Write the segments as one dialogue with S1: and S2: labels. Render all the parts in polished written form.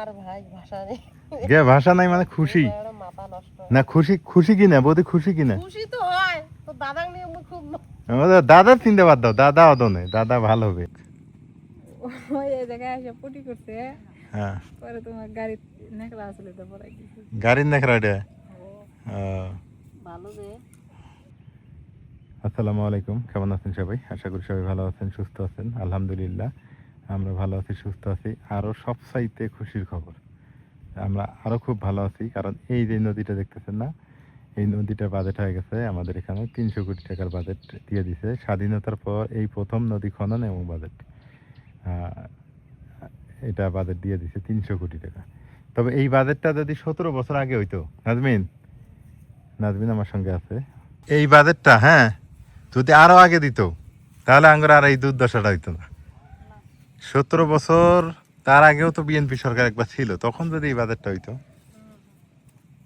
S1: আর ভাই ভাষা নেই।
S2: গে ভাষা নাই মানে খুশি
S1: মাথা নষ্ট
S2: না? খুশি খুশি কিনা বৌদি? খুশি কিনা?
S1: খুশি তো হয় তো দাদা নিয়ে আমি খুব
S2: দাদার চিন্তা বাদ দাও, দাদা অদনে, দাদা ভালো হবে।
S3: ওই এই জায়গায় এসে পুটি করছে,
S2: হ্যাঁ,
S3: পরে তোমার গাড়ি নেকড়া আসলে তো পড়াই দিছে।
S2: গাড়ির নেখরা এটা।
S1: ভালো যে।
S2: আসসালামু আলাইকুম, কেমন আছেন সবাই? আশা করি সবাই ভালো আছেন, সুস্থ আছেন। আলহামদুলিল্লাহ আমরা ভালো আছি, সুস্থ আছি। আরও সবচাইতে খুশির খবর, আমরা আরও খুব ভালো আছি। কারণ এই যে নদীটা দেখতেছেন না, এই নদীটার বাজেট হয়ে গেছে আমাদের এখানে 300 কোটি টাকার বাজেট দিয়ে দিছে। স্বাধীনতার পর এই প্রথম নদী খনন এবং বাজেট, এটা বাজেট দিয়ে দিছে 300 কোটি টাকা। তবে এই বাজেটটা যদি 17 বছর আগে হইতো, নাজমিন নাজমিন আমার সঙ্গে আছে, এই বাজেটটা হ্যাঁ যদি আরো আগে দিত তাহলে আঙ্গুর আর এই দুর্দশাটা হইতো না। 17 বছর তার আগেও তো বিএনপি সরকার একবার ছিল, তখন যদি এই বাজেটটা হইতো।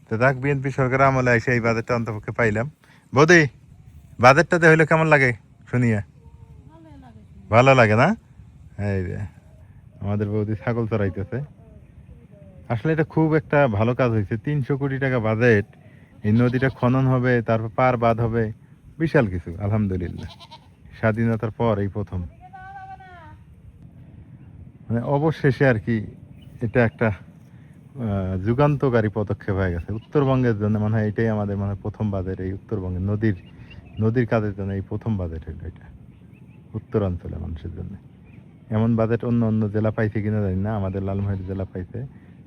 S2: তো দেখ, বিএনপি সরকার আমলে এসে এই বাজেটটা অন্তপক্ষে পাইলাম। বৌদি, বাজেটটাতে হইলে কেমন লাগে শুনিয়া? ভালো লাগে না? এই যে আমাদের বৌদি ছাগল চড়াইতেছে। আসলে এটা খুব একটা ভালো কাজ হয়েছে। 300 কোটি টাকা বাজেট, এই নদীটা খনন হবে, তারপর পার বাঁধ হবে, বিশাল কিছু। আলহামদুলিল্লাহ স্বাধীনতার পর এই প্রথম, মানে অবশেষে আর কি এটা একটা যুগান্তকারী পদক্ষেপ হয়ে গেছে উত্তরবঙ্গের জন্য। মনে হয় এটাই আমাদের মানে প্রথম বাজেট, এই উত্তরবঙ্গের নদীর কাজের জন্য এই প্রথম বাজেট হইল এটা উত্তরাঞ্চলের মানুষের জন্য। এমন বাজেট অন্য অন্য জেলা পাইছে কিনা জানি না, আমাদের লালমোহর জেলা পাইছে।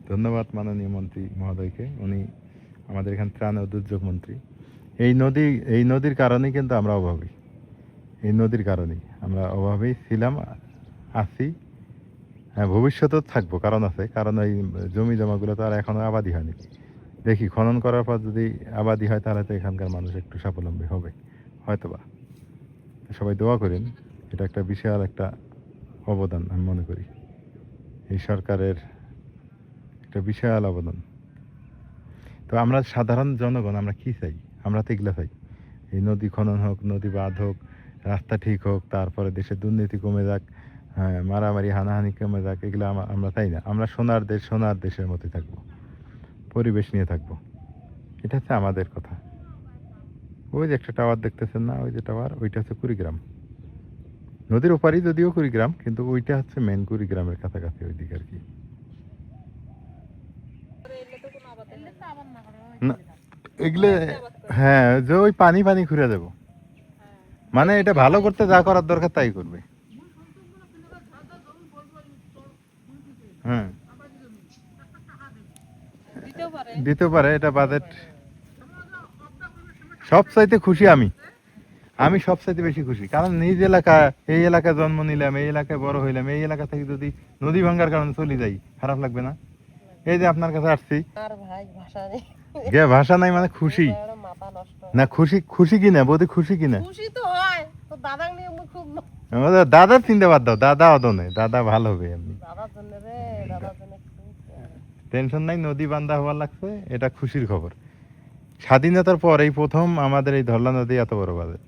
S2: ধন্যবাদ মাননীয় মন্ত্রী মহোদয়কে, উনি আমাদের এখানে ত্রাণ ও দুর্যোগ মন্ত্রী। এই নদীর কারণেই কিন্তু আমরা অভাবী, এই নদীর কারণেই আমরা অভাবী ছিলাম, আছি, হ্যাঁ ভবিষ্যতেও থাকবো। কারণ আছে, কারণ ওই জমি জমাগুলো তো আর এখনো আবাদি হয়নি। দেখি খনন করার পর যদি আবাদি হয় তাহলে তো এখানকার মানুষ একটু স্বাবলম্বী হবে হয়তোবা। সবাই দোয়া করেন, এটা একটা বিশাল একটা অবদান আমি মনে করি, এই সরকারের একটা বিশাল অবদান। তো আমরা সাধারণ জনগণ আমরা কি চাই? আমরা তো এগুলো চাই, এই নদী খনন হোক, নদী বাঁধ হোক, রাস্তা ঠিক হোক, তারপরে দেশের দুর্নীতি কমে যাক, হ্যাঁ মারামারি হানাহানি কমে যাক, এগুলো আমরা চাই না। আমরা সোনার দেশের মতোই থাকবো, পরিবেশ নিয়ে থাকবো, এটা হচ্ছে আমাদের কথা। ওই যে একটা টাওয়ার দেখতেছেন না, ওই যে টাওয়ার, ওইটা হচ্ছে কুড়িগ্রাম। নদীর ওপারই যদিও কুড়িগ্রাম, কিন্তু ওইটা হচ্ছে মেন কুড়িগ্রামের কাছাকাছি ওই দিকে আর কি। না এগুলো হ্যাঁ, যে ওই পানি ঘুরে যাব, মানে এটা ভালো করতে যা করার দরকার তাই করবে। হ্যাঁ দিতে পারে, এটা বাজেট। সবচাইতে খুশি আমি সবচাইতে বেশি খুশি, কারণ নিজ এলাকা, এই এলাকায় জন্ম নিলাম, এই এলাকায় বড় হইলাম, এই এলাকা থেকে যদি নদী ভাঙ্গার কারণে চলে যাই, খারাপ লাগবে না? এই যে আপনার কাছে আসছি,
S1: আর ভাই ভাষা নেই।
S2: গে ভাষা নাই মানে খুশি
S1: মাথা নষ্ট
S2: না? খুশি কিনা বৌদি? খুশি কিনা?
S1: খুশি তো হয় তো দাদা নিয়ে আমি খুব
S2: দাদার চিন্তা বাদ দাও, দাদা অদনে, দাদা ভালো হবে এমনি।
S1: দাদার জন্য রে, দাদার জন্য
S2: টেনশন নাই, নদী বান্ধা হওয়ার লাগছে, এটা খুশির খবর। স্বাধীনতার পর এই প্রথম আমাদের এই ধরলা নদী এত বড় বাজেট।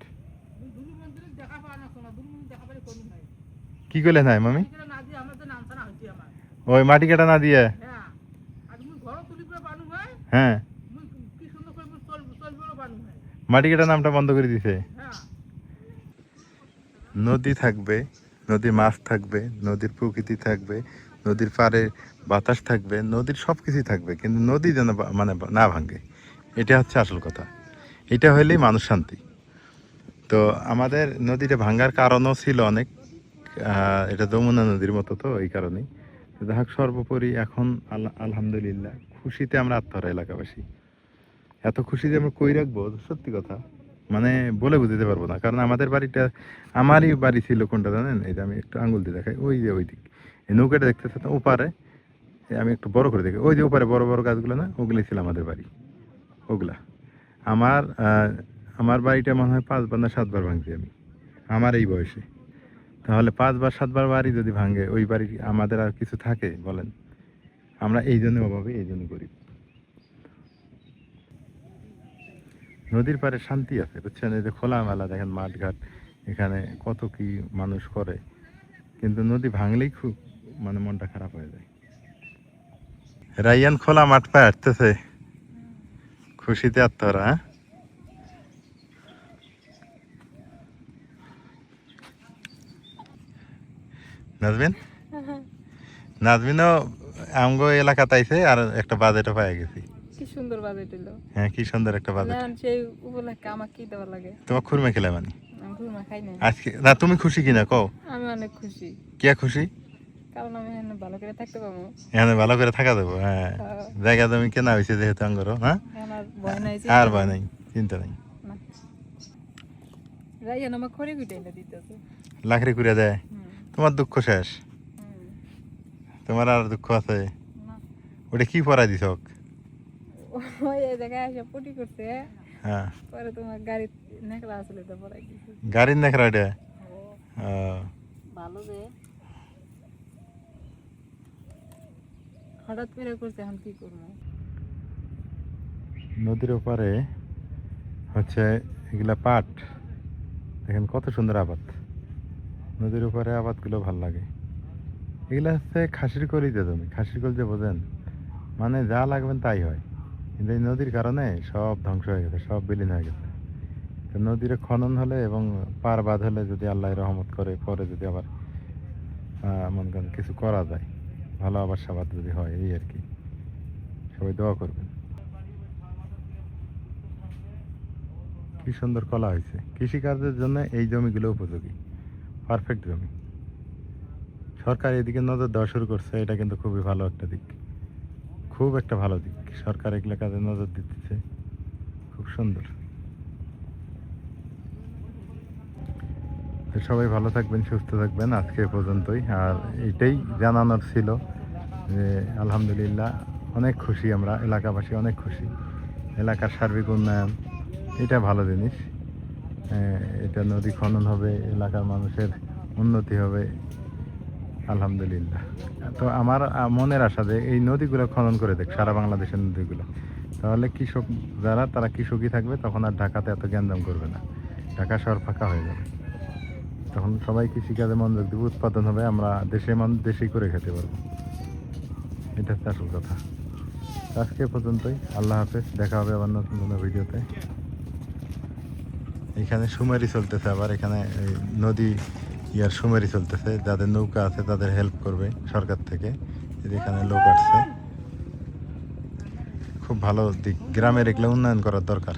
S2: কি করলে নাই মামি? ওই মাটি কাটা না দিয়ে, হ্যাঁ মাটি কাটা নামটা বন্ধ করে দিছে। নদী থাকবে, নদীর মাছ থাকবে, নদীর প্রকৃতি থাকবে, নদীর পাড়ে বাতাস থাকবে, নদীর সব কিছুই থাকবে, কিন্তু নদী যেন মানে না ভাঙে, এটা হচ্ছে আসল কথা। এটা হইলেই মানুষ শান্তি। তো আমাদের নদীটা ভাঙার কারণও ছিল অনেক, এটা যমুনা নদীর মতো, তো এই কারণেই। যাক, সর্বোপরি এখন আলহামদুলিল্লাহ খুশিতে আমরা আত্মহারা এলাকাবাসী। এত খুশি যে আমরা কই রাখবো, সত্যি কথা মানে বলে বুঝতে পারবো না। কারণ আমাদের বাড়িটা, আমারই বাড়ি ছিল কোনটা জানেন? এই যে আমি একটু আঙুল দিয়ে দেখাই, ওই যে ওই দিক, এই নৌকাটা দেখতেছে তো ওপারে, আমি একটু বড় করে দেখি, ওই যে ওপারে বড় বড় গাছগুলো না, ওগুলোই ছিল আমাদের বাড়ি। ওগুলা আমার বাড়িটা মনে হয় 5 বার না 7 বার ভাঙছি আমি আমার এই বয়সে। তাহলে 5 বার 7 বার বাড়ি যদি ভাঙে, ওই বাড়ি আমাদের আর কিছু থাকে বলেন? আমরা এই জন্য অভাবে, এই জন্য গরিব। নদীর পাড়ে শান্তি আছে, বুঝছেন? এই যে খোলামেলা দেখেন মাঠঘাট, এখানে কত কি মানুষ করে, কিন্তু নদী ভাঙলেই খুব মানে মনটা খারাপ হয়ে যায়। রাইয়ান খোলা মাঠ পায়ে হাঁটতেছে খুশিতে আত্মরা। হ্যাঁ নাজমিন, নাজমিনও আমগো এলাকা তাইছে আর একটা বাজেটও পাই গেছি।
S3: কি সুন্দর বাজেট এলো।
S2: হ্যাঁ কি সুন্দর একটা বাজেট।
S3: এখন সেই উপলক্ষে আমাকে কি দেওয়া লাগে?
S2: তোমার খুরমে খেলে মানে
S3: আমি খুরমা খাই না।
S2: আজকে না তুমি খুশি কিনা কও?
S3: আমি অনেক খুশি,
S2: কে খুশি?
S3: কারণ আমি এখানে ভালো করে থাকতে পারবো।
S2: এখানে ভালো করে থাকা দেবো। হ্যাঁ জায়গা তুমি কেনা হয়েছে যেহেতু আঙ্গরও। হ্যাঁ
S3: এখন আর ভয় নাই যে
S2: আর ভয় নাই, চিন্তা নাই।
S3: না। রাইয়ান আমার খড়ি কুটে এনে দিতেছে।
S2: লাখড়ি করে দেয়। তোমার দুঃখ শেষ?
S3: হুম।
S2: তোমার আর দুঃখ আছে?
S3: না।
S2: ওটা কি পড়াই দিছ?
S3: ওই এই জায়গায় এসে পটি করছে,
S2: হ্যাঁ
S3: পরে তোমার গাড়ির নেকড়া আসলে তো পড়াই দিছে।
S2: গাড়ির নেখরা ওটা?
S1: ভালো যে
S3: হঠাৎ করে করছে, এখন কি করবো?
S2: নদীর ওপারে হচ্ছে এগুলা পাট, দেখেন কত সুন্দর আবাদ। নদীর ওপারে আবাদগুলো ভাল লাগে। এগুলা হচ্ছে খাসির কলিতে জমি। খাসির কলিতে বোঝেন, মানে যা লাগবেন তাই হয়, কিন্তু এই নদীর কারণে সব ধ্বংস হয়ে গেছে, সব বিলীন হয়ে গেছে। তো নদীর খনন হলে এবং পার বাঁধ হলে যদি আল্লাহ রহমত করে, পরে যদি আবার মনে করেন কিছু করা যায়, ভালো আবার সাবাদ যদি হয়, এই আর কি। সবাই দোয়া করবেন। কি সুন্দর কলা হয়েছে। কৃষিকাজের জন্য এই জমিগুলো উপযোগী, পারফেক্ট জমি। সরকার এদিকে নজর দেওয়া শুরু করছে, এটা কিন্তু খুবই ভালো একটা দিক, খুব একটা ভালো দিক। সরকার এগুলো কাজে নজর দিতেছে, খুব সুন্দর। তো সবাই ভালো থাকবেন, সুস্থ থাকবেন। আজকে এ পর্যন্তই। আর এইটাই জানানোর ছিল যে আলহামদুলিল্লাহ অনেক খুশি আমরা, এলাকাবাসী অনেক খুশি। এলাকার সার্বিক উন্নয়ন, এটা ভালো জিনিস। এটা নদী খনন হবে, এলাকার মানুষের উন্নতি হবে, আলহামদুলিল্লাহ। তো আমার মনের আশা যে এই নদীগুলো খনন করে দেখ, সারা বাংলাদেশের নদীগুলো, তাহলে কৃষক যারা, তারা কৃষকই থাকবে, তখন আর ঢাকাতে এত গ্যাঞ্জাম করবে না, ঢাকা শহর ফাঁকা হয়ে যাবে। তখন সবাই কৃষিকাজে মনোযোগ দেবে, উৎপাদন হবে, আমরা দেশে মানুষ দেশেই করে খেতে পারবো। এটা হচ্ছে আসল কথা। আজকে এ পর্যন্তই। আল্লাহ হাফেজ, দেখা হবে আবার নতুন কোনো ভিডিওতে। এখানে সুমারি চলতেছে, আবার এখানে নদী ইয়ার সুমারি চলতেছে। যাদের নৌকা আছে তাদের হেল্প করবে সরকার থেকে। এখানে লোক আসছে, খুব ভালো দিক। গ্রামের এগুলো উন্নয়ন করার দরকার।